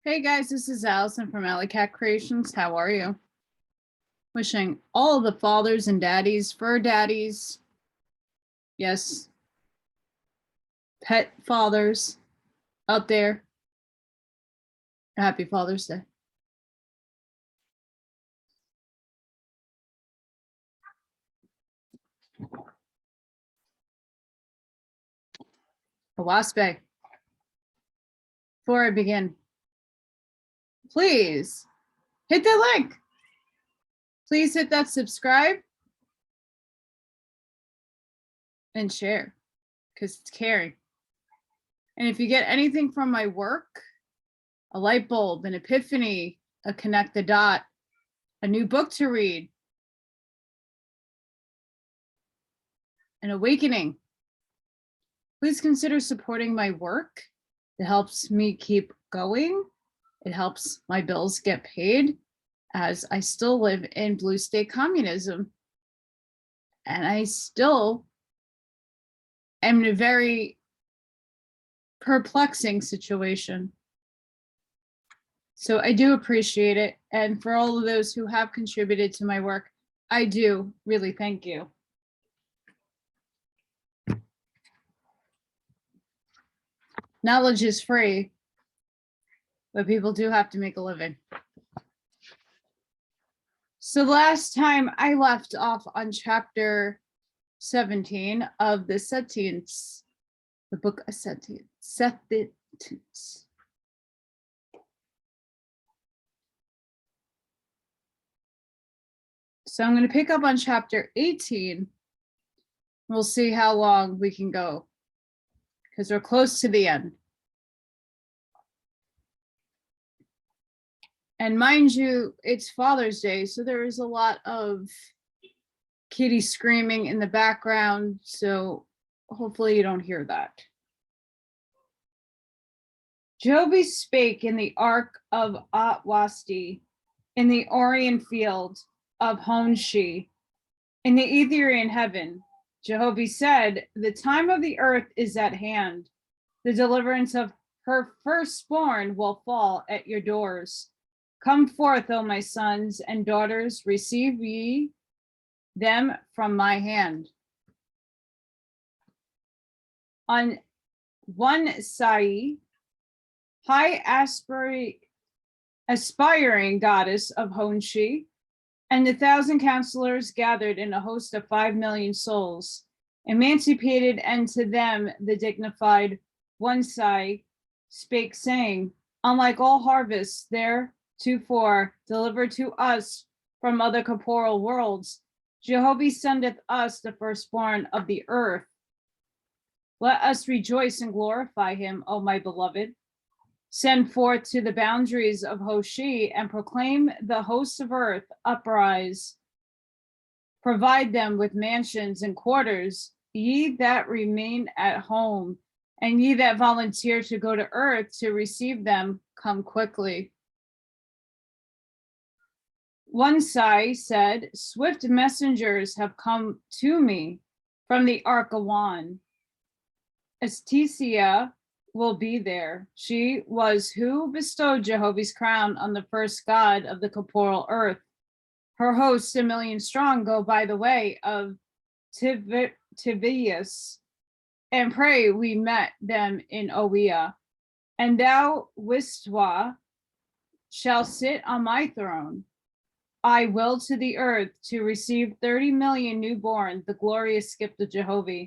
Hey guys, this is Allison from Allykatkreations. How are you? Wishing all the fathers and daddies, fur daddies, yes, pet fathers out there, happy Father's Day. Oahspe, before I begin, please hit that link. Please hit that subscribe and share because it's caring. And if you get anything from my work, a light bulb, an epiphany, a connect the dot, a new book to read, an awakening, please consider supporting my work. It helps me keep going. It helps my bills get paid as I still live in blue state communism. And I still am in a very perplexing situation. So I do appreciate it. And for all of those who have contributed to my work, I do really thank you. Knowledge is free, but people do have to make a living. So last time I left off on chapter 17 of the Sethantes, the book of Sethantes. So I'm going to pick up on chapter 18. We'll see how long we can go because we're close to the end. And mind you, it's Father's Day, so there is a lot of kitty screaming in the background, so hopefully you don't hear that. Jehovih spake in the ark of Oahspe, in the Orient field of Oahspe, in the Etherian heaven. Jehovih said, the time of the earth is at hand. The deliverance of her firstborn will fall at your doors. Come forth, O my sons and daughters, receive ye them from my hand. On one side, high aspiring goddess of Oahspe, and 1,000 counselors gathered in a host of 5 million souls, emancipated, and to them the dignified one side spake, saying, unlike all harvests theretofore delivered to us from other corporeal worlds, Jehovih sendeth us the firstborn of the earth. Let us rejoice and glorify him, O my beloved. Send forth to the boundaries of Oahspe and proclaim the hosts of earth, uprise. Provide them with mansions and quarters, ye that remain at home, and ye that volunteer to go to earth to receive them, come quickly. One side said, swift messengers have come to me from the Arkawan. Astesia will be there. She was who bestowed Jehovah's crown on the first god of the corporeal earth. Her hosts, 1 million strong, go by the way of Tivius, and pray we met them in Oea. And thou, Wistwa, shall sit on my throne. I will to the earth to receive 30 million newborn, the glorious gift of Jehovah.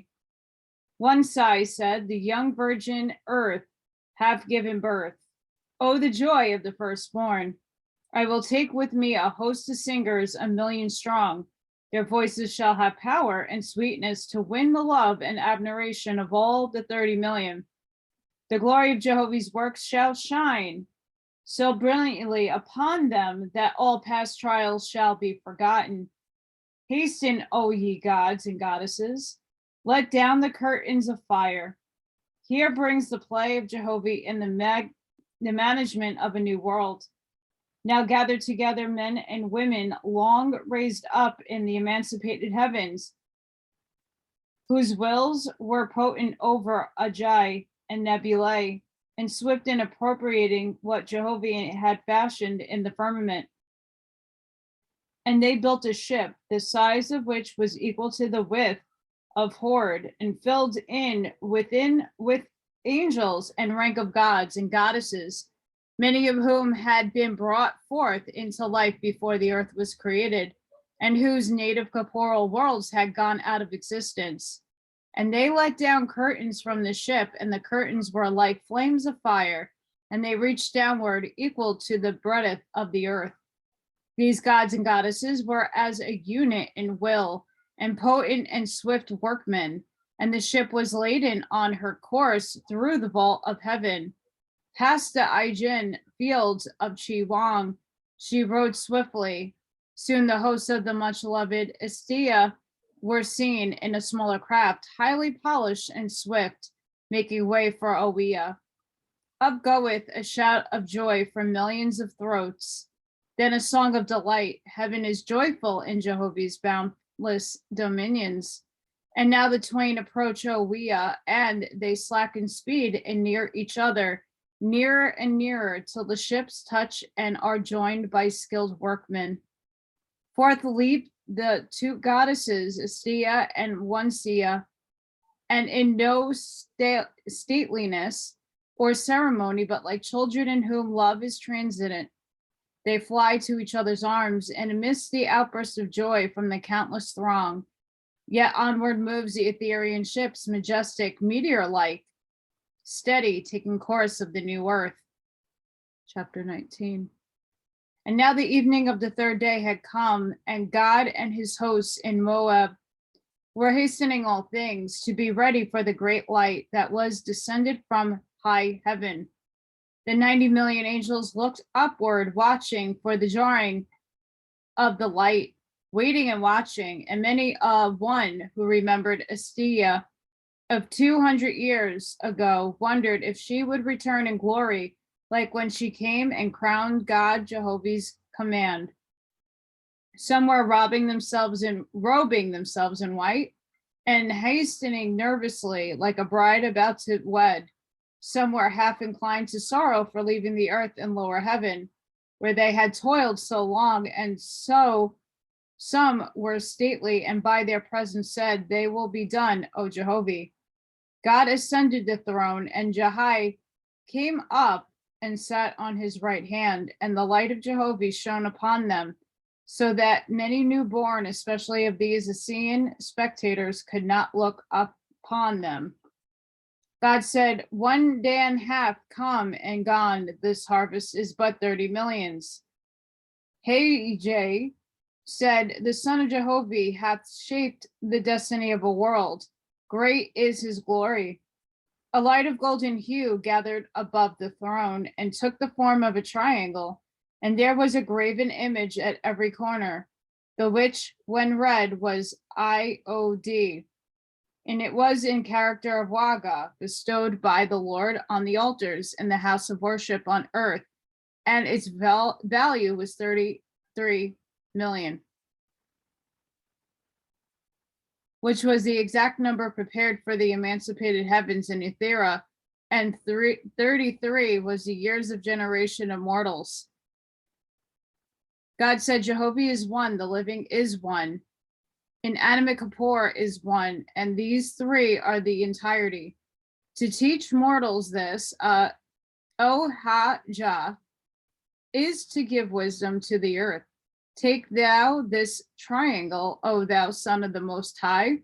One side said, the young virgin earth hath given birth. Oh, the joy of the firstborn. I will take with me a host of singers, 1 million strong. Their voices shall have power and sweetness to win the love and admiration of all the 30 million. The glory of Jehovah's works shall shine so brilliantly upon them that all past trials shall be forgotten. Hasten, O ye gods and goddesses. Let down the curtains of fire. Here brings the play of Jehovah in the management of a new world. Now gather together men and women long raised up in the emancipated heavens, whose wills were potent over Ajai and nebulae, and swift in appropriating what Jehovah had fashioned in the firmament. And they built a ship, the size of which was equal to the width of Hord, and filled in within with angels and rank of gods and goddesses, many of whom had been brought forth into life before the earth was created, and whose native corporeal worlds had gone out of existence. And they let down curtains from the ship, and the curtains were like flames of fire, and they reached downward equal to the breadth of the earth. These gods and goddesses were as a unit in will, and potent and swift workmen, and the ship was laden on her course through the vault of heaven. Past the Aijin fields of Chi Wang, she rode swiftly. Soon the hosts of the much-loved Estia were seen in a smaller craft, highly polished and swift, making way for Oahspe. Up goeth a shout of joy from millions of throats. Then a song of delight. Heaven is joyful in Jehovah's boundless dominions. And now the twain approach Oahspe, and they slacken speed and near each other, nearer and nearer, till the ships touch and are joined by skilled workmen. Forth leap the two goddesses, Estia and Onesia, and in no stateliness or ceremony, but like children in whom love is transcendent. They fly to each other's arms, and amidst the outburst of joy from the countless throng, yet onward moves the Etherean ships, majestic, meteor-like, steady, taking course of the new earth. Chapter 19. And now the evening of the third day had come, and God and his hosts in Moab were hastening all things to be ready for the great light that was descended from high heaven. The 90 million angels looked upward, watching for the jarring of the light, waiting and watching, and many of one who remembered Estia of 200 years ago wondered if she would return in glory, like when she came and crowned God Jehovah's command. Some were robing themselves in white, and hastening nervously like a bride about to wed. Some were half inclined to sorrow for leaving the earth and lower heaven, where they had toiled so long, and so some were stately, and by their presence said, "They will be done, O Jehovah." God ascended the throne, and Jahai came up and sat on his right hand, and the light of Jehovah shone upon them, so that many newborn, especially of these Assyrian spectators, could not look upon them. God said, 1 Dan hath come and gone, this harvest is but 30 millions. Hajj said, the son of Jehovah hath shaped the destiny of a world. Great is his glory. A light of golden hue gathered above the throne and took the form of a triangle, and there was a graven image at every corner, the which, when read, was IOD. And it was in character of Waga, bestowed by the Lord on the altars in the house of worship on earth, and its value was 33 million, which was the exact number prepared for the emancipated heavens in Ethera, and 33 was the years of generation of mortals. God said, Jehovah is one, the living is one. Inanimate Kapoor is one, and these three are the entirety. To teach mortals this, Ohajah, is to give wisdom to the earth. Take thou this triangle, O thou son of the Most High,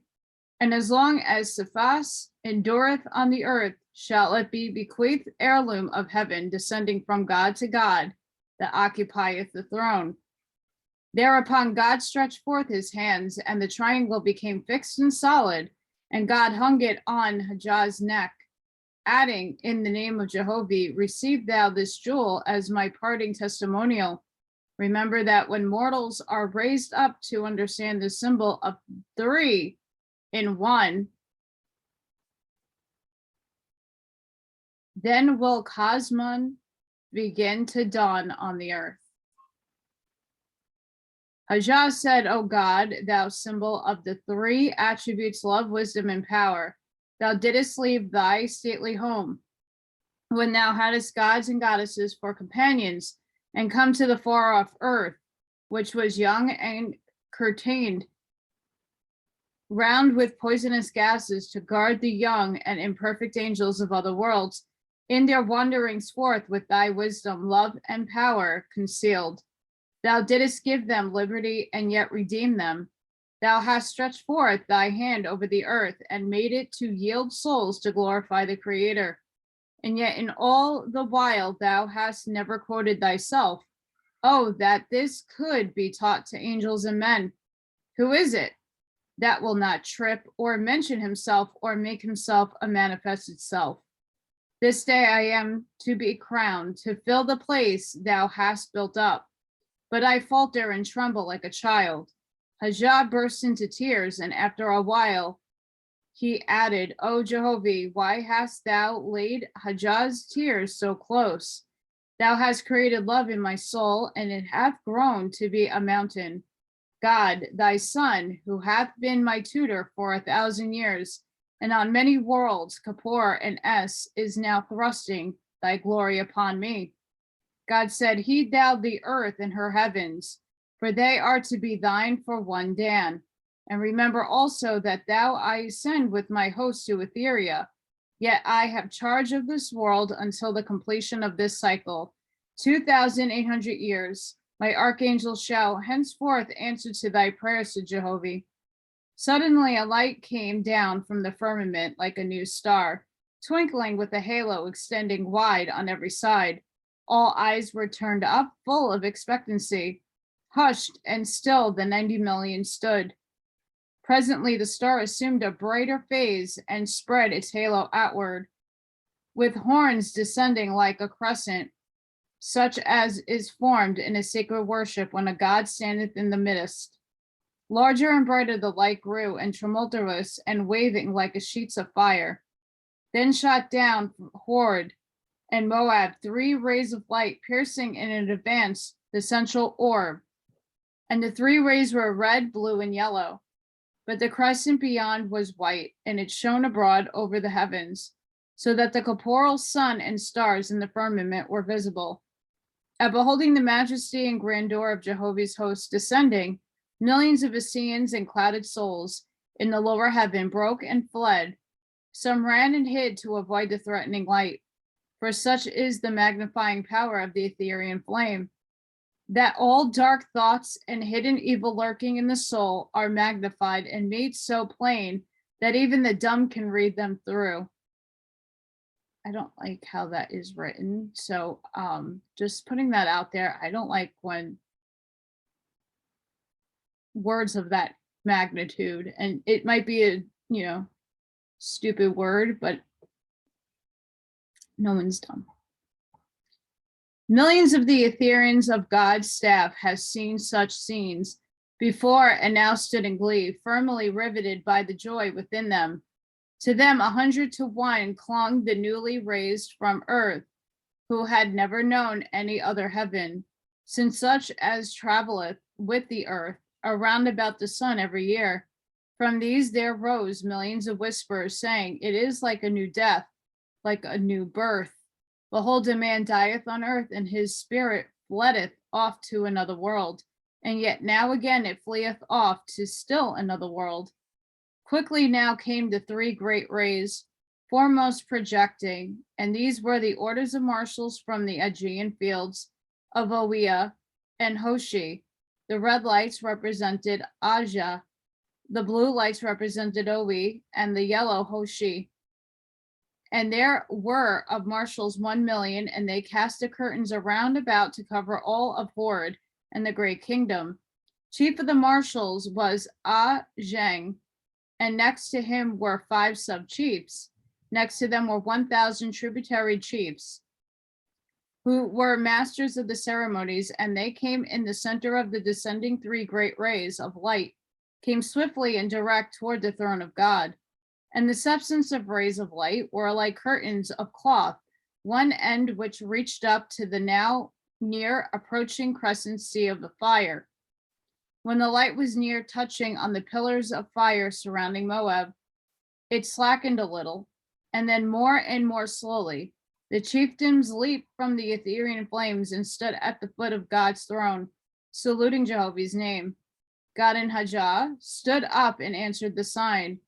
and as long as Cephas endureth on the earth, shall it be bequeathed heirloom of heaven, descending from God to God, that occupieth the throne. Thereupon God stretched forth his hands, and the triangle became fixed and solid, and God hung it on Hajah's neck, adding, in the name of Jehovah, receive thou this jewel as my parting testimonial. Remember that when mortals are raised up to understand the symbol of 3 in 1, then will Cosmon begin to dawn on the earth. Hajah said, O God, thou symbol of the 3 attributes, love, wisdom, and power, thou didst leave thy stately home, when thou hadst gods and goddesses for companions, and come to the far off earth, which was young and curtained round with poisonous gases to guard the young and imperfect angels of other worlds, in their wanderings forth with thy wisdom, love, and power concealed. Thou didst give them liberty and yet redeem them. Thou hast stretched forth thy hand over the earth and made it to yield souls to glorify the Creator. And yet in all the while thou hast never quoted thyself. Oh, that this could be taught to angels and men. Who is it that will not trip or mention himself or make himself a manifested self? This day I am to be crowned, to fill the place thou hast built up. But I falter and tremble like a child. Hajah burst into tears, and after a while he added, O Jehovah, why hast thou laid Hajah's tears so close? Thou hast created love in my soul, and it hath grown to be a mountain. God, thy son, who hath been my tutor for 1,000 years, and on many worlds, Kapoor and Es, is now thrusting thy glory upon me. God said, heed thou the earth and her heavens, for they are to be thine for one Dan. And remember also that thou I send with my host to Etheria, yet I have charge of this world until the completion of this cycle, 2,800 years. My archangel shall henceforth answer to thy prayers to Jehovah. Suddenly a light came down from the firmament like a new star, twinkling with a halo extending wide on every side. All eyes were turned up, full of expectancy. Hushed and still the 90 million stood. Presently the star assumed a brighter phase and spread its halo outward, with horns descending like a crescent, such as is formed in a sacred worship when a god standeth in the midst. Larger and brighter the light grew, and tumultuous and waving like a sheets of fire. Then shot down from Hord and Moab 3 rays of light, piercing in advance the central orb. And the 3 rays were red, blue, and yellow. But the crescent beyond was white, and it shone abroad over the heavens, so that the corporeal sun and stars in the firmament were visible. At beholding the majesty and grandeur of Jehovah's host descending, millions of Assyrians and clouded souls in the lower heaven broke and fled. Some ran and hid to avoid the threatening light, for such is the magnifying power of the Etherian flame, that all dark thoughts and hidden evil lurking in the soul are magnified and made so plain that even the dumb can read them through. I don't like how that is written. So just putting that out there. I don't like when words of that magnitude, and it might be a, stupid word, but no one's dumb. Millions of the Etherians of God's staff have seen such scenes before and now stood in glee, firmly riveted by the joy within them. To them 100 to 1 clung the newly raised from earth, who had never known any other heaven, since such as travelleth with the earth around about the sun every year. From these there rose millions of whispers, saying, it is like a new death, like a new birth. Behold, a man dieth on earth, and his spirit fletteth off to another world, and yet now again it fleeth off to still another world. Quickly now came the 3 great rays, foremost projecting, and these were the orders of marshals from the Aegean fields of Oahspe and Hoshi. The red lights represented Aja, the blue lights represented Oe, and the yellow Hoshi. And there were of marshals 1 million, and they cast the curtains around about to cover all of Hord and the great kingdom. Chief of the marshals was Ah Zheng, and next to him were 5 sub-chiefs. Next to them were 1,000 tributary chiefs, who were masters of the ceremonies, and they came in the center of the descending 3 great rays of light, came swiftly and direct toward the throne of God. And the substance of rays of light were like curtains of cloth, one end which reached up to the now near approaching crescent sea of the fire. When the light was near touching on the pillars of fire surrounding Moab, it slackened a little, and then more and more slowly. The chieftains leaped from the ethereal flames and stood at the foot of God's throne, saluting Jehovah's name. God and Hajjah stood up and answered the sign,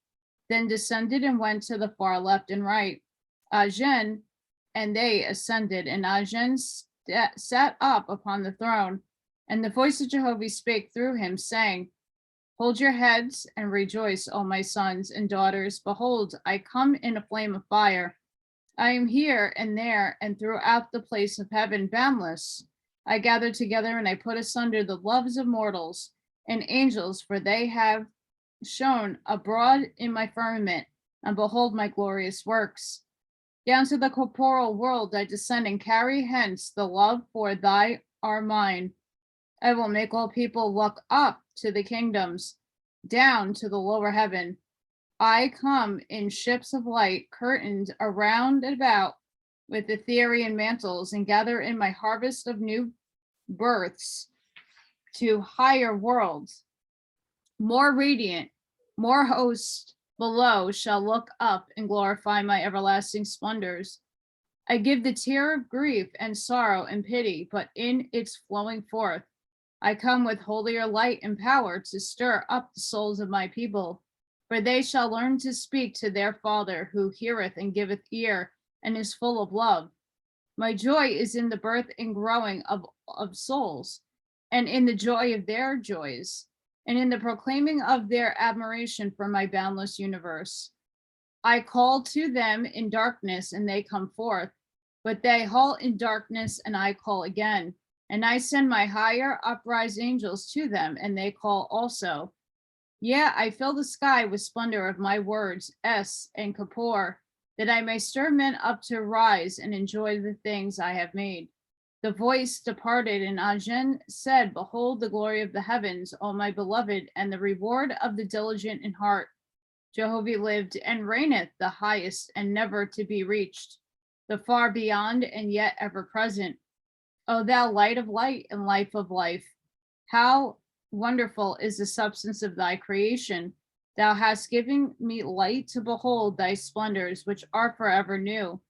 then descended and went to the far left and right. Ajen and they ascended, and Ajen sat up upon the throne. And the voice of Jehovah spake through him, saying, Hold your heads and rejoice, O my sons and daughters. Behold, I come in a flame of fire. I am here and there and throughout the place of heaven, boundless. I gather together and I put asunder the loves of mortals and angels, for they have shone abroad in my firmament, and behold my glorious works. Down to the corporal world I descend and carry hence the love for thy are mine. I will make all people look up to the kingdoms, down to the lower heaven. I come in ships of light, curtained around and about with ethereal mantles, and gather in my harvest of new births to higher worlds. More radiant, more hosts below shall look up and glorify my everlasting splendors. I give the tear of grief and sorrow and pity, but in its flowing forth, I come with holier light and power to stir up the souls of my people, for they shall learn to speak to their Father, who heareth and giveth ear and is full of love. My joy is in the birth and growing of souls, and in the joy of their joys, and in the proclaiming of their admiration for my boundless universe. I call to them in darkness, and they come forth, but they halt in darkness, and I call again. And I send my higher uprise angels to them, and they call also. Yeah, I fill the sky with splendor of my words, Es and Kapoor, that I may stir men up to rise and enjoy the things I have made. The voice departed, and Ajen said, Behold the glory of the heavens, O my beloved, and the reward of the diligent in heart. Jehovah lived and reigneth, the highest and never to be reached, the far beyond and yet ever present. O thou light of light and life of life, how wonderful is the substance of thy creation. Thou hast given me light to behold thy splendors, which are forever new.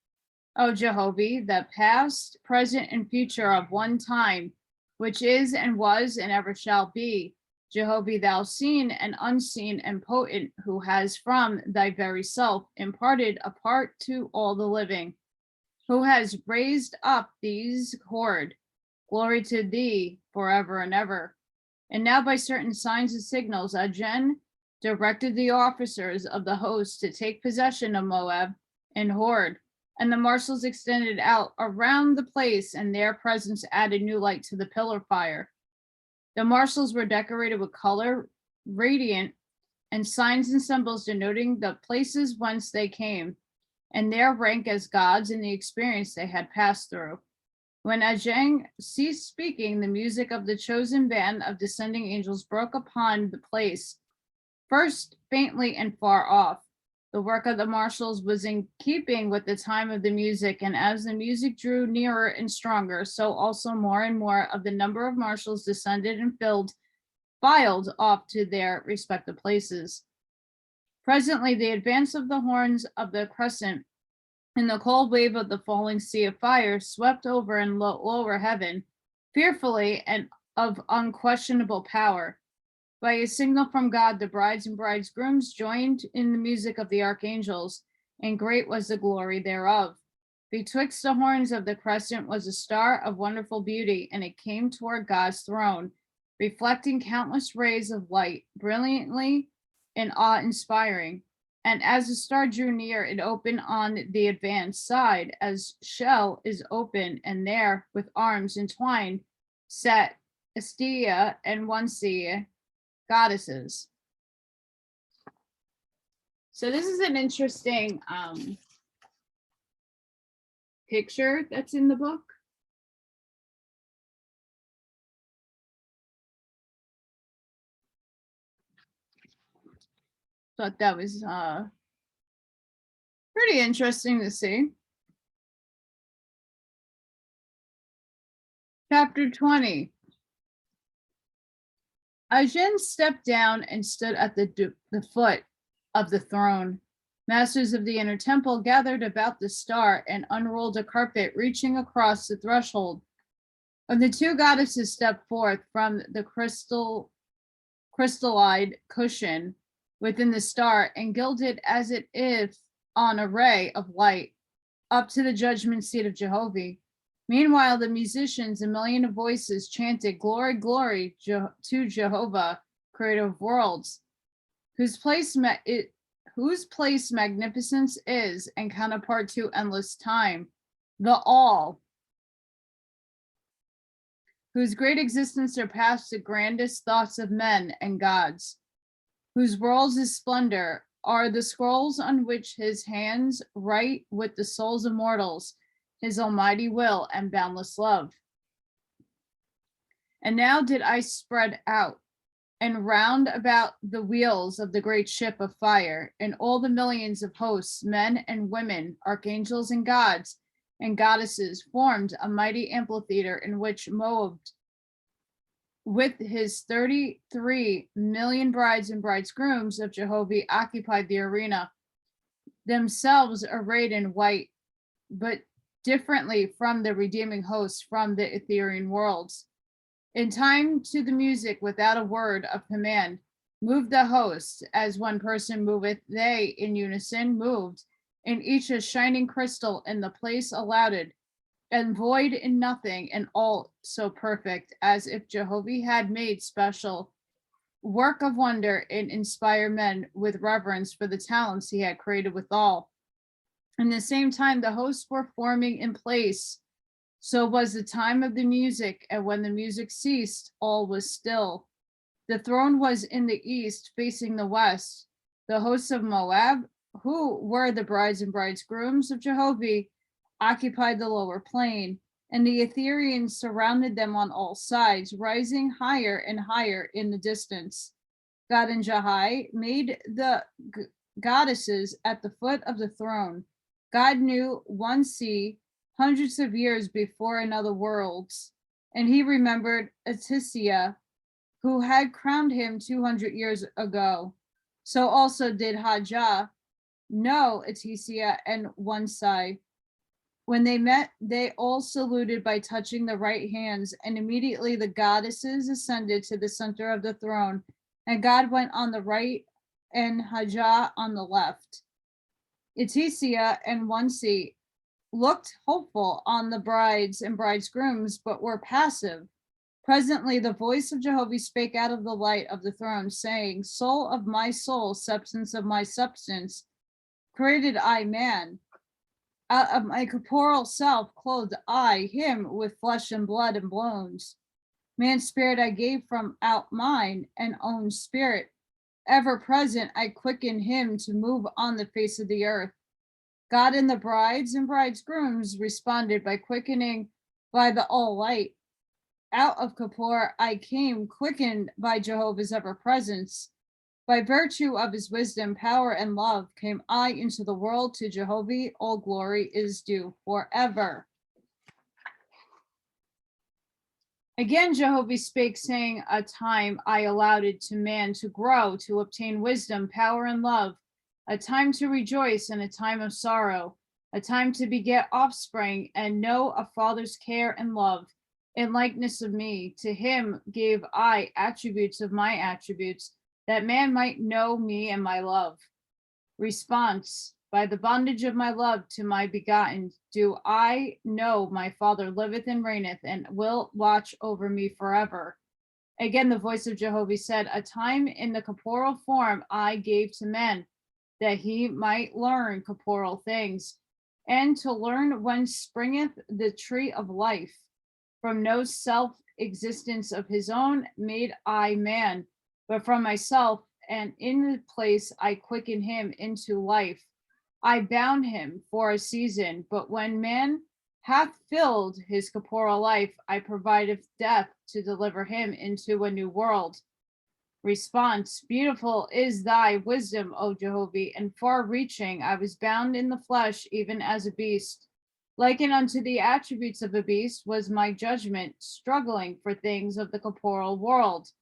O Jehovah, the past, present, and future of one time, which is and was and ever shall be. Jehovah, thou seen and unseen and potent, who has from thy very self imparted a part to all the living, who has raised up these horde. Glory to thee forever and ever. And now by certain signs and signals, Ajen directed the officers of the host to take possession of Moab and Hord, and the marshals extended out around the place, and their presence added new light to the pillar fire. The marshals were decorated with color, radiant, and signs and symbols denoting the places whence they came, and their rank as gods and the experience they had passed through. When Ajang ceased speaking, the music of the chosen band of descending angels broke upon the place, first faintly and far off. The work of the marshals was in keeping with the time of the music, and as the music drew nearer and stronger, so also more and more of the number of marshals descended and filed off to their respective places. Presently, the advance of the horns of the crescent and the cold wave of the falling sea of fire swept over in lower heaven, fearfully and of unquestionable power. By a signal from God, the brides and bridegrooms joined in the music of the archangels, and great was the glory thereof. Betwixt the horns of the crescent was a star of wonderful beauty, and it came toward God's throne, reflecting countless rays of light, brilliantly and awe-inspiring. And as the star drew near, it opened on the advanced side, as shell is open, and there, with arms entwined, sat Astia and Onsia, goddesses. So this is an interesting picture that's in the book. Thought that was pretty interesting to see. Chapter 20. Ajin stepped down and stood at the foot of the throne. Masters of the inner temple gathered about the star and unrolled a carpet reaching across the threshold. And the two goddesses stepped forth from the crystallized cushion within the star and gilded as it if on a ray of light up to the judgment seat of Jehovah. Meanwhile, the musicians, a million of voices, chanted, "Glory, glory to Jehovah, creator of worlds, whose place magnificence is and counterpart to endless time, the all, whose great existence surpassed the grandest thoughts of men and gods, whose worlds is splendor are the scrolls on which his hands write with the souls of mortals, his almighty will and boundless love. And now did I spread out and round about the wheels of the great ship of fire, and all the millions of hosts, men and women, archangels and gods and goddesses, formed a mighty amphitheater in which Moab, with his 33 million brides and bridegrooms of Jehovah, occupied the arena, themselves arrayed in white, but differently from the redeeming hosts from the Ethereal worlds. In time to the music, without a word of command, moved the hosts, as one person moveth, they in unison moved, and each a shining crystal in the place allotted, and void in nothing, and all so perfect, as if Jehovah had made special work of wonder and inspire men with reverence for the talents he had created withal. In the same time, the hosts were forming in place. So was the time of the music, and when the music ceased, all was still. The throne was in the east, facing the west. The hosts of Moab, who were the brides and bridegrooms of Jehovah, occupied the lower plain, and the Ethereans surrounded them on all sides, rising higher and higher in the distance. God and Jahai made the goddesses at the foot of the throne. God knew one sea hundreds of years before in other worlds, and he remembered Atisia, who had crowned him 200 years ago. So also did Hajah know Atisia and one side. When they met, they all saluted by touching the right hands, and immediately the goddesses ascended to the center of the throne, and God went on the right and Hajah on the left. Atisia and one seat looked hopeful on the brides and bridegrooms, but were passive. Presently, the voice of Jehovah spake out of the light of the throne, saying, "Soul of my soul, substance of my substance, created I man. Out of my corporeal self clothed I him with flesh and blood and bones. Man's spirit I gave from out mine and own spirit. Ever present I quicken him to move on the face of the earth." God and the brides and bridegrooms responded by quickening by the all light. Out of Kippur I came, quickened by Jehovah's ever presence. By virtue of his wisdom, power, and love came I into the world. To Jehovah all glory is due forever. Again, Jehovah spake, saying, "A time I allowed it to man to grow, to obtain wisdom, power, and love, a time to rejoice and a time of sorrow, a time to beget offspring and know a father's care and love. In likeness of me, to him gave I attributes of my attributes, that man might know me and my love." Response: by the bondage of my love to my begotten, do I know my Father liveth and reigneth and will watch over me forever. Again, the voice of Jehovah said, "A time in the corporeal form I gave to men, that he might learn corporeal things, and to learn whence springeth the tree of life. From no self-existence of his own made I man, but from myself, and in the place I quicken him into life. I bound him for a season, but when man hath filled his corporeal life, I provided death to deliver him into a new world." Response: beautiful is thy wisdom, O Jehovah, and far-reaching. I was bound in the flesh, even as a beast. Likened unto the attributes of a beast was my judgment, struggling for things of the corporeal world.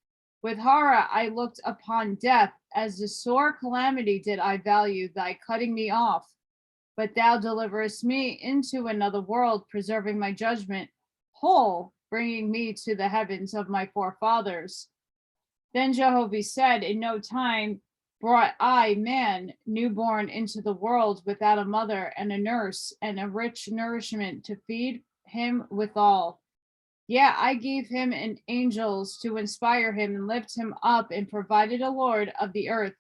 With horror I looked upon death, as a sore calamity did I value thy cutting me off. But thou deliverest me into another world, preserving my judgment whole, bringing me to the heavens of my forefathers. Then Jehovah said, in no time brought I man newborn into the world without a mother and a nurse and a rich nourishment to feed him withal. Yeah, I gave him an angels to inspire him and lift him up, and provided a Lord of the earth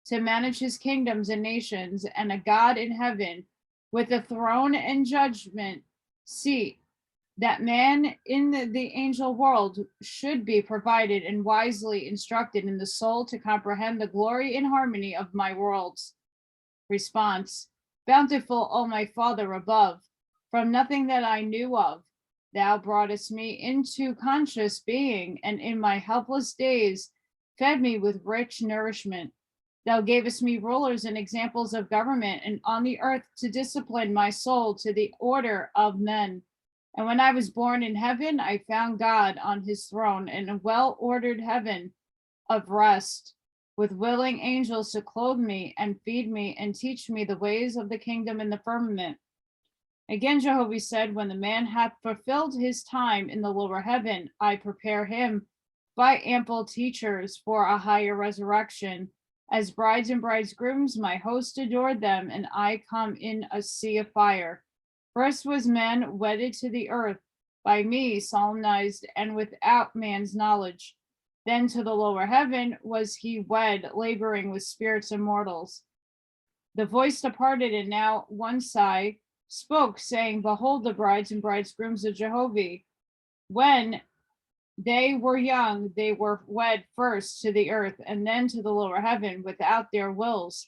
to manage his kingdoms and nations, and a God in heaven with a throne and judgment seat, that man in the angel world should be provided and wisely instructed in the soul to comprehend the glory and harmony of my worlds. Response: Bountiful, O my Father above, from nothing that I knew of, thou broughtest me into conscious being, and in my helpless days fed me with rich nourishment. Thou gavest me rulers and examples of government, and on the earth to discipline my soul to the order of men. And when I was born in heaven, I found God on his throne in a well-ordered heaven of rest, with willing angels to clothe me and feed me and teach me the ways of the kingdom in the firmament. Again, Jehovah said, when the man hath fulfilled his time in the lower heaven, I prepare him by ample teachers for a higher resurrection. As brides and bridegrooms, my host adored them, and I come in a sea of fire. First was man wedded to the earth, by me solemnized and without man's knowledge. Then to the lower heaven was he wed, laboring with spirits immortals. The voice departed, and now one sigh spoke, saying, Behold the brides and bridegrooms of Jehovah. When they were young, they were wed first to the earth, and then to the lower heaven without their wills.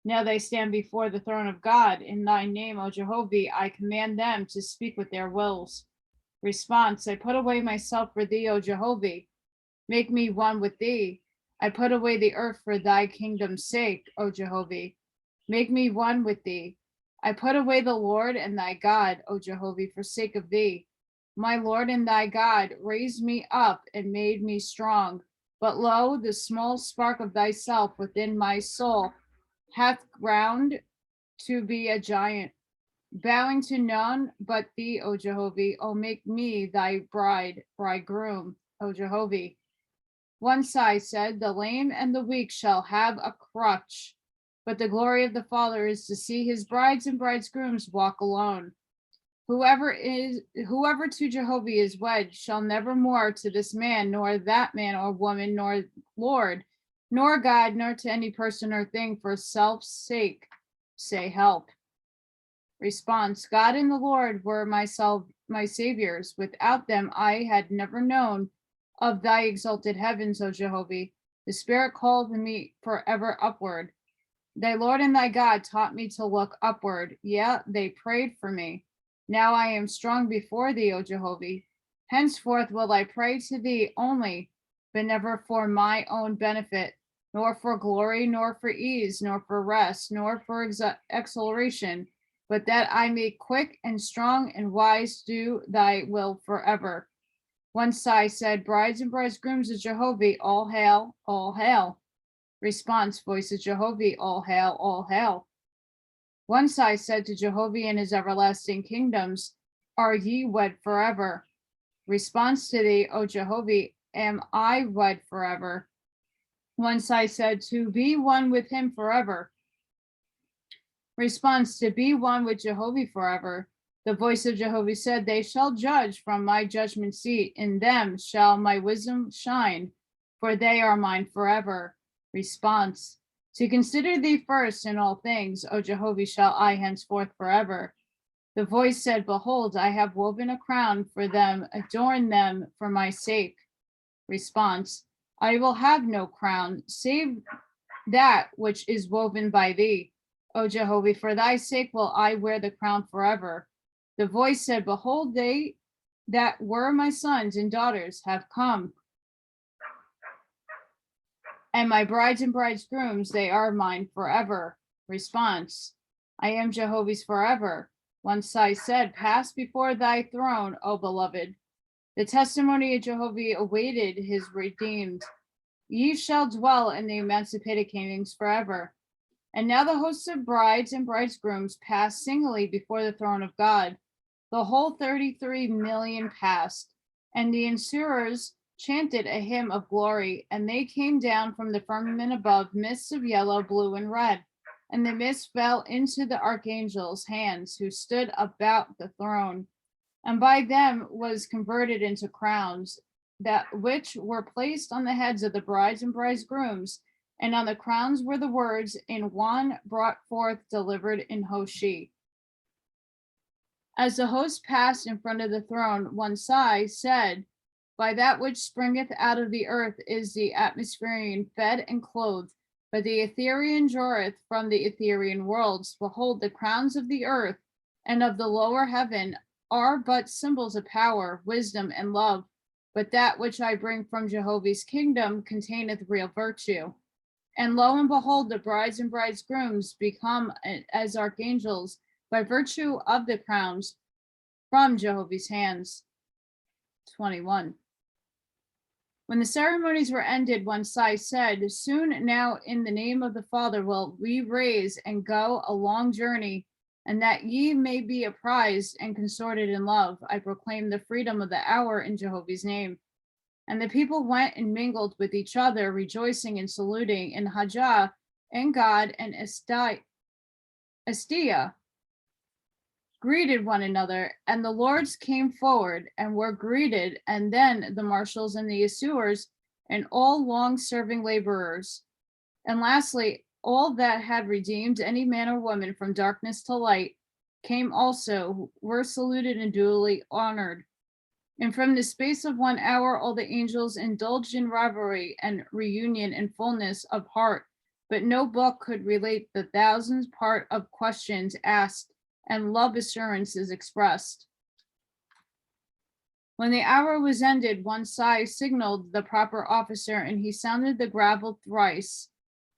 Now they stand before the throne of God. In thy name, O Jehovah, I command them to speak with their wills. Response: I put away myself for thee, O Jehovah. Make me one with thee. I put away the earth for thy kingdom's sake, O Jehovah. Make me one with thee. I put away the Lord and thy God, O Jehovah, for sake of thee. My Lord and thy God raised me up and made me strong. But lo, the small spark of thyself within my soul hath ground to be a giant, bowing to none but thee, O Jehovah. O make me thy bridegroom, O Jehovah. One sigh said, the lame and the weak shall have a crutch, but the glory of the Father is to see his brides and bridegrooms walk alone. Whoever to Jehovah is wed shall never more to this man, nor that man or woman, nor Lord, nor God, nor to any person or thing for self's sake say help. Response: God and the Lord were my saviors. Without them I had never known of thy exalted heavens, O Jehovah. The Spirit called me forever upward. Thy Lord and thy God taught me to look upward. Yeah, they prayed for me. Now I am strong before thee, O Jehovah. Henceforth will I pray to thee only, but never for my own benefit, nor for glory, nor for ease, nor for rest, nor for exhilaration, but that I may quick and strong and wise do thy will forever. One sigh said, brides and bridegrooms of Jehovah, all hail, all hail. Response: voice of Jehovah, all hail, all hail. One sigh said to Jehovah and his everlasting kingdoms, are ye wed forever? Response to thee, O Jehovah, am I wed forever? One sigh said, to be one with him forever. Response: to be one with Jehovah forever. The voice of Jehovah said, they shall judge from my judgment seat. In them shall my wisdom shine, for they are mine forever. Response: to consider thee first in all things, O Jehovah, shall I henceforth forever. The voice said, behold, I have woven a crown for them, adorn them for my sake. Response: I will have no crown, save that which is woven by thee. O Jehovah, for thy sake will I wear the crown forever. The voice said, behold, they that were my sons and daughters have come, and my brides and bridegrooms, they are mine forever. Response: I am Jehovah's forever. One sigh said, pass before thy throne, O beloved. The testimony of Jehovah awaited his redeemed. Ye shall dwell in the emancipated kingdoms forever. And now the hosts of brides and bridegrooms passed singly before the throne of God. The whole 33 million passed, and the ensuers chanted a hymn of glory, and they came down from the firmament above, mists of yellow, blue, and red. And the mist fell into the archangels' hands who stood about the throne, and by them was converted into crowns, that which were placed on the heads of the brides and bridegrooms, and on the crowns were the words in one brought forth, delivered in Hoshi. As the host passed in front of the throne, one sigh said, by that which springeth out of the earth is the atmospherian fed and clothed, but the Etherian draweth from the Etherian worlds. Behold, the crowns of the earth and of the lower heaven are but symbols of power, wisdom, and love. But that which I bring from Jehovah's kingdom containeth real virtue. And lo and behold, the brides and bridegrooms become as archangels by virtue of the crowns from Jehovah's hands. 21. When the ceremonies were ended, one sigh said, soon now in the name of the Father will we raise and go a long journey, and that ye may be apprised and consorted in love, I proclaim the freedom of the hour in Jehovah's name. And the people went and mingled with each other, rejoicing and saluting in Hajjah and God and Estia greeted one another, and the lords came forward and were greeted, and then the marshals and the assuers and all long-serving laborers. And lastly, all that had redeemed any man or woman from darkness to light came also, were saluted and duly honored. And from the space of 1 hour, all the angels indulged in revelry and reunion and fullness of heart, but no book could relate the thousandth part of questions asked and love assurances expressed. When the hour was ended, one sigh signaled the proper officer, and he sounded the gravel thrice,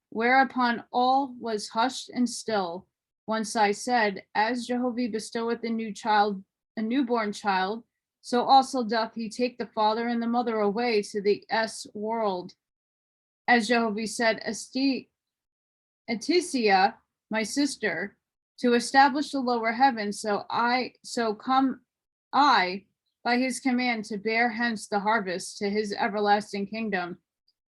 whereupon all was hushed and still. One sigh said, as Jehovah bestoweth a newborn child, so also doth he take the father and the mother away to the S world. As Jehovah said, Etisia, my sister, to establish the lower heaven, so come I by his command to bear hence the harvest to his everlasting kingdom.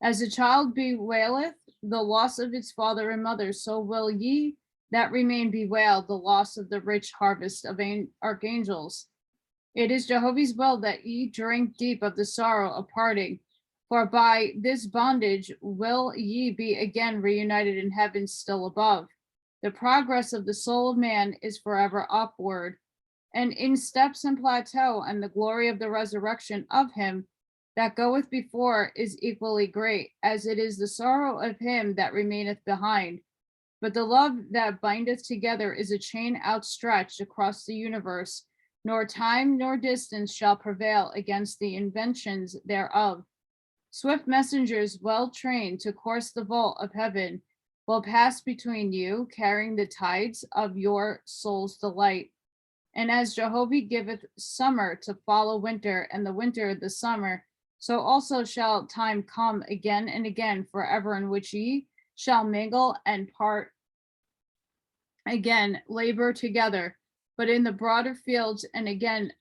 As a child bewaileth the loss of its father and mother, so will ye that remain bewail the loss of the rich harvest of archangels. It is Jehovah's will that ye drink deep of the sorrow of parting, for by this bondage will ye be again reunited in heaven still above. The progress of the soul of man is forever upward, and in steps and plateau, and the glory of the resurrection of him that goeth before is equally great, as it is the sorrow of him that remaineth behind. But the love that bindeth together is a chain outstretched across the universe, nor time nor distance shall prevail against the inventions thereof. Swift messengers, well trained to course the vault of heaven, will pass between you, carrying the tides of your soul's delight. And as Jehovah giveth summer to follow winter, and the winter the summer, so also shall time come again and again forever, in which ye shall mingle and part again, labor together, but in the broader fields, and again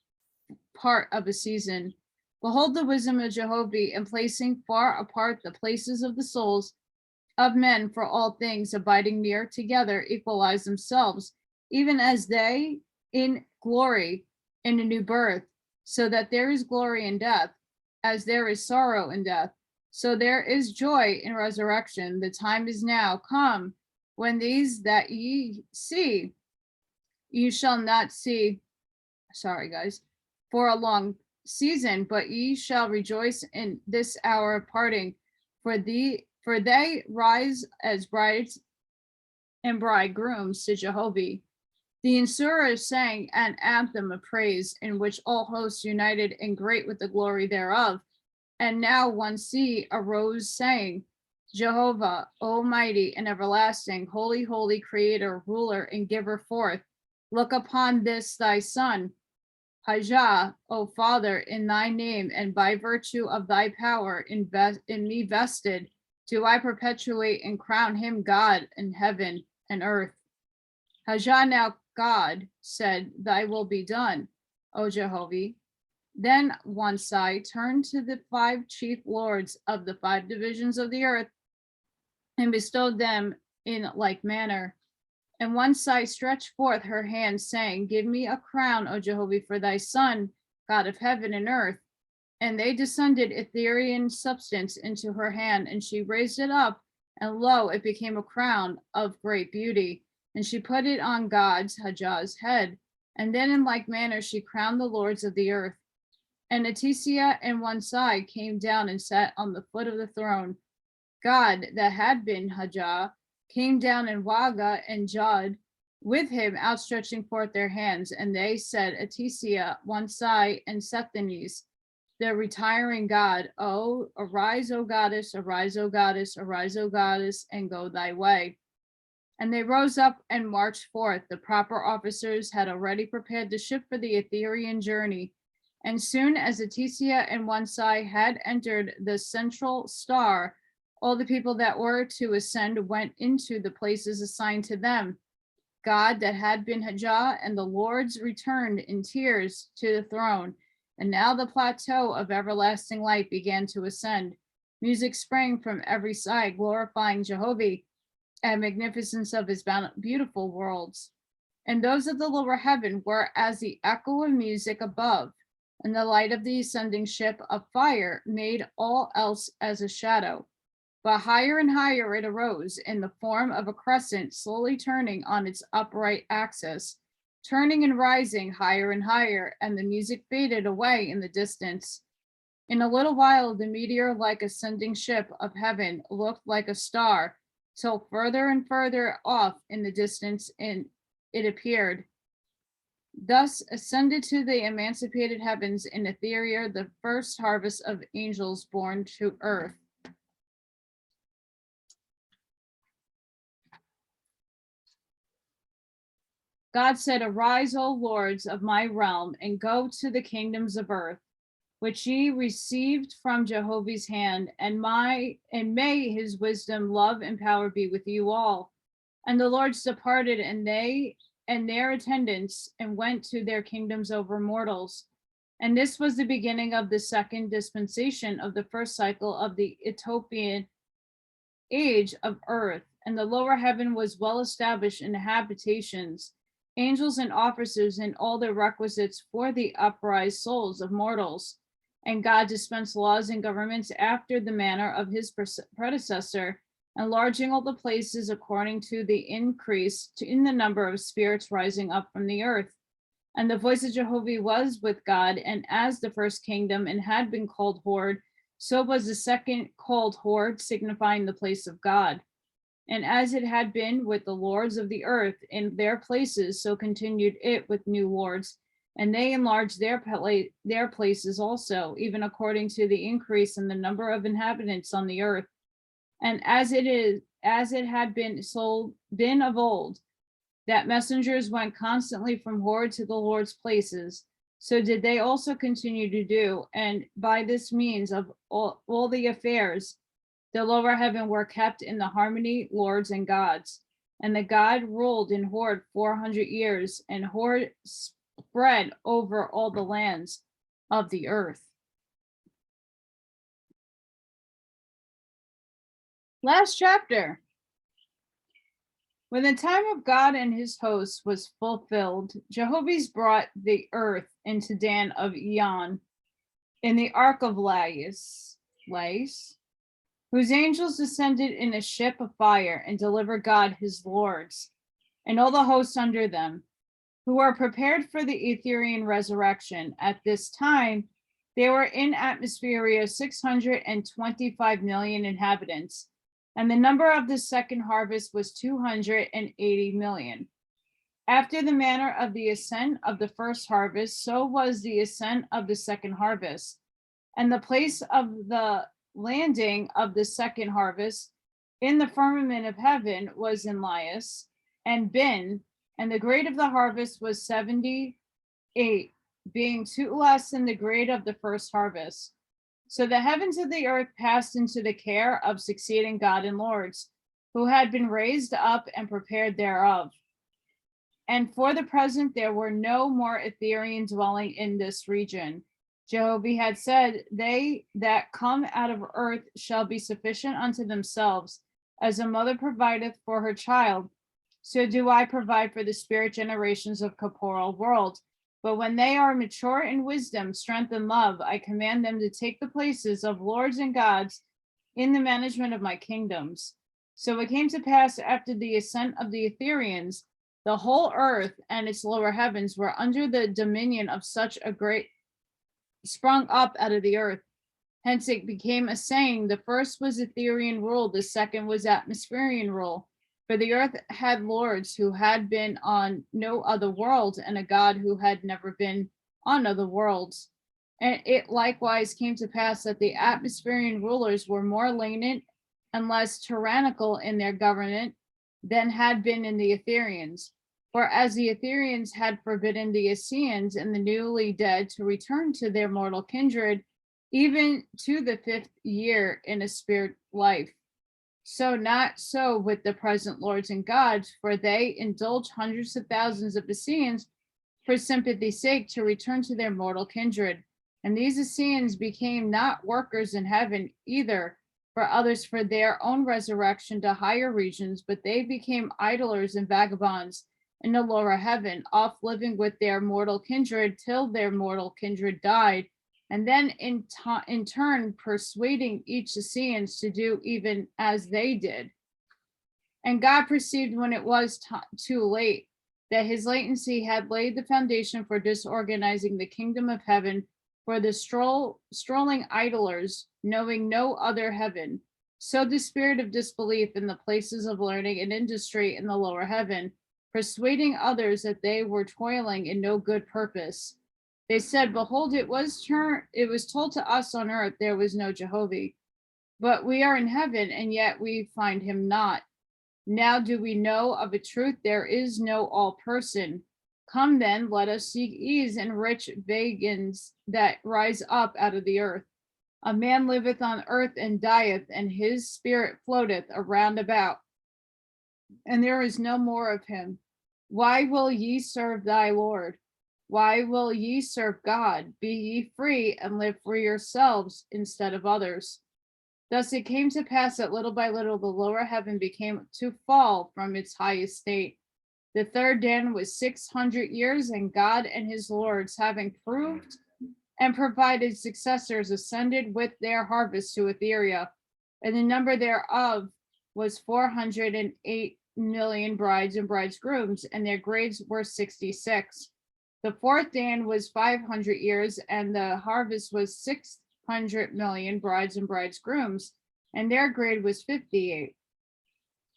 part of a season. Behold the wisdom of Jehovah in placing far apart the places of the souls of men, for all things abiding near together equalize themselves, even as they in glory in a new birth, so that there is glory in death, as there is sorrow in death, so there is joy in resurrection. The time is now come when these that ye see, you shall not see, for a long season, but ye shall rejoice in this hour of parting, for they rise as brides and bridegrooms to Jehovah. The ensurers sang an anthem of praise, in which all hosts united in great with the glory thereof. And now one sea arose, saying, Jehovah, almighty and everlasting, holy, holy, creator, ruler, and giver forth. Look upon this thy son, Hajah, O Father, in thy name and by virtue of thy power in me vested, do I perpetuate and crown him God in heaven and earth. Hajah, now God said, thy will be done, O Jehovah. Then one side turned to the 5 chief lords of the 5 divisions of the earth and bestowed them in like manner. And one side stretched forth her hand, saying, give me a crown, O Jehovah, for thy son, God of heaven and earth. And they descended Ethereal substance into her hand, and she raised it up, and lo, it became a crown of great beauty. And she put it on God's, Hajah's head. And then in like manner she crowned the lords of the earth. And Etisia and one side came down and sat on the foot of the throne. God, that had been Hajah, came down, and Waga and Jud with him, outstretching forth their hands. And they said, Etisia, one side, and Sethantes, the retiring God, oh, arise, O goddess, arise, O goddess, arise, O goddess, and go thy way. And they rose up and marched forth. The proper officers had already prepared the ship for the Ethereal journey. And soon as Etisia and one side had entered the central star, all the people that were to ascend went into the places assigned to them. God, that had been Hajah, and the lords returned in tears to the throne. And now the plateau of everlasting light began to ascend. Music sprang from every side, glorifying Jehovah and magnificence of his beautiful worlds. And those of the lower heaven were as the echo of music above, and the light of the ascending ship of fire made all else as a shadow. But higher and higher it arose in the form of a crescent, slowly turning on its upright axis, turning and rising higher and higher, and the music faded away in the distance. In a little while, the meteor-like ascending ship of heaven looked like a star, till further and further off in the distance it appeared. Thus ascended to the emancipated heavens in Etheria the first harvest of angels born to earth. God said, arise, O lords of my realm, and go to the kingdoms of earth, which ye received from Jehovah's hand, and may his wisdom, love, and power be with you all. And the lords departed, and they and their attendants, and went to their kingdoms over mortals. And this was the beginning of the second dispensation of the first cycle of the Ethiopian age of earth. And the lower heaven was well established in the habitations, angels and officers, and all the requisites for the uprised souls of mortals. And God dispensed laws and governments after the manner of his predecessor, enlarging all the places according to the increase in the number of spirits rising up from the earth. And the voice of Jehovah was with God, and as the first kingdom and had been called Horde, so was the second called Horde, signifying the place of God. And as it had been with the lords of the earth in their places, so continued it with new lords, and they enlarged their places also, even according to the increase in the number of inhabitants on the earth. And as it had been of old, that messengers went constantly from Horde to the Lord's places, so did they also continue to do. And by this means of all the affairs, the lower heaven were kept in the harmony, lords and gods. And the God ruled in Horde 400 years, and Horde spread over all the lands of the earth. Last chapter. When the time of God and his hosts was fulfilled, Jehovah's brought the earth into Dan of Eon in the ark of Lais, whose angels descended in a ship of fire and delivered God his lords, and all the hosts under them, who were prepared for the Ethereal resurrection. At this time, there were in atmosphere 625 million inhabitants, and the number of the second harvest was 280 million. After the manner of the ascent of the first harvest, so was the ascent of the second harvest. And the place of the landing of the second harvest in the firmament of heaven was in Lais and Bin, and the grade of the harvest was 78 being too less than the grade of the first harvest. So the heavens of the earth passed into the care of succeeding God and lords, who had been raised up and prepared thereof. And for the present, there were no more Etherean dwelling in this region. Jehovah had said, they that come out of earth shall be sufficient unto themselves, as a mother provideth for her child. So do I provide for the spirit generations of corporeal world. But when they are mature in wisdom, strength, and love, I command them to take the places of lords and gods in the management of my kingdoms. So it came to pass after the ascent of the Ethereans, the whole earth and its lower heavens were under the dominion of such a great sprung up out of the earth. Hence it became a saying, the first was Etherean rule, the second was atmospherian rule. For the earth had lords who had been on no other world, and a God who had never been on other worlds. And it likewise came to pass that the atmospherian rulers were more lenient and less tyrannical in their government than had been in the Ethereans. For as the Ethereans had forbidden the Assyrians and the newly dead to return to their mortal kindred, even to the 5th year in a spirit life. So not so with the present lords and gods, for they indulge hundreds of thousands of Assyrians for sympathy's sake to return to their mortal kindred. And these Assyrians became not workers in heaven either, for others for their own resurrection to higher regions, but they became idlers and vagabonds in the lower heaven, off living with their mortal kindred till their mortal kindred died, and then in turn persuading each Assyrians to do even as they did. And God perceived when it was too late that his latency had laid the foundation for disorganizing the kingdom of heaven for the strolling idlers, knowing no other heaven. So the spirit of disbelief in the places of learning and industry in the lower heaven, persuading others that they were toiling in no good purpose. They said, behold, it was told to us on earth there was no Jehovah, but we are in heaven, and yet we find him not. Now do we know of a truth there is no all person. Come then, let us seek ease and rich vagans that rise up out of the earth. A man liveth on earth and dieth, and his spirit floateth around about, and there is no more of him. Why will ye serve thy Lord? Why will ye serve God? Be ye free and live for yourselves instead of others. Thus it came to pass that little by little the lower heaven became to fall from its high estate. The third Dan was 600 years, and God and his lords, having proved and provided successors, ascended with their harvest to Etheria, and the number thereof was 408 million brides and bridegrooms, and their grades were 66. The fourth Dan was 500 years, and the harvest was 600 million brides and bridegrooms, and their grade was 58.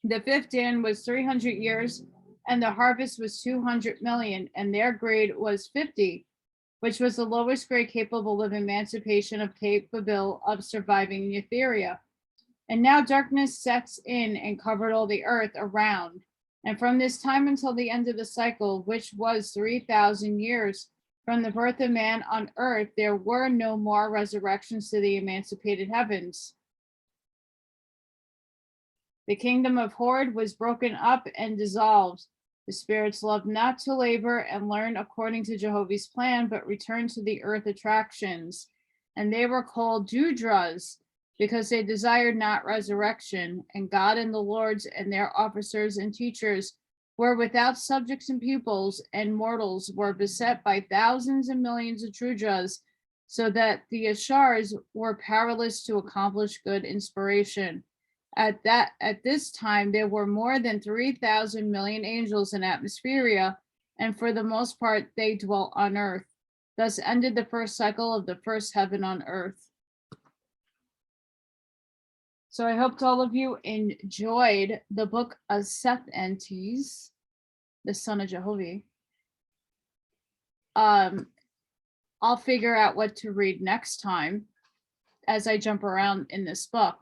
The fifth Dan was 300 years, and the harvest was 200 million, and their grade was 50, which was the lowest grade capable of emancipation capable of surviving in Etheria. And now darkness sets in and covered all the earth around. And from this time until the end of the cycle, which was 3,000 years from the birth of man on earth, there were no more resurrections to the emancipated heavens. The kingdom of Horde was broken up and dissolved. The spirits loved not to labor and learn according to Jehovah's plan, but returned to the earth attractions. And they were called Dudras, because they desired not resurrection, and God and the lords and their officers and teachers were without subjects and pupils, and mortals were beset by thousands and millions of Trudras, so that the Ashars were powerless to accomplish good inspiration. At this time, there were more than 3,000 million angels in Atmospheria, and for the most part, they dwelt on earth. Thus ended the first cycle of the first heaven on earth. So I hoped all of you enjoyed the book of Sethantes, the son of Jehovah. I'll figure out what to read next time as I jump around in this book.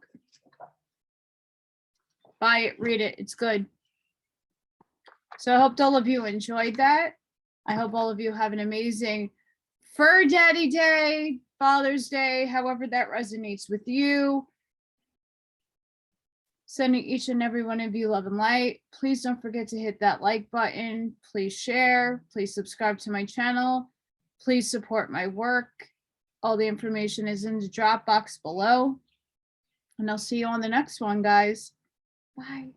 Buy it, read it, it's good. So I hoped all of you enjoyed that. I hope all of you have an amazing Fur Daddy Day, Father's Day, however that resonates with you. Sending each and every one of you love and light. Please don't forget to hit that like button. Please share. Please subscribe to my channel. Please support my work. All the information is in the drop box below. And I'll see you on the next one, guys. Bye.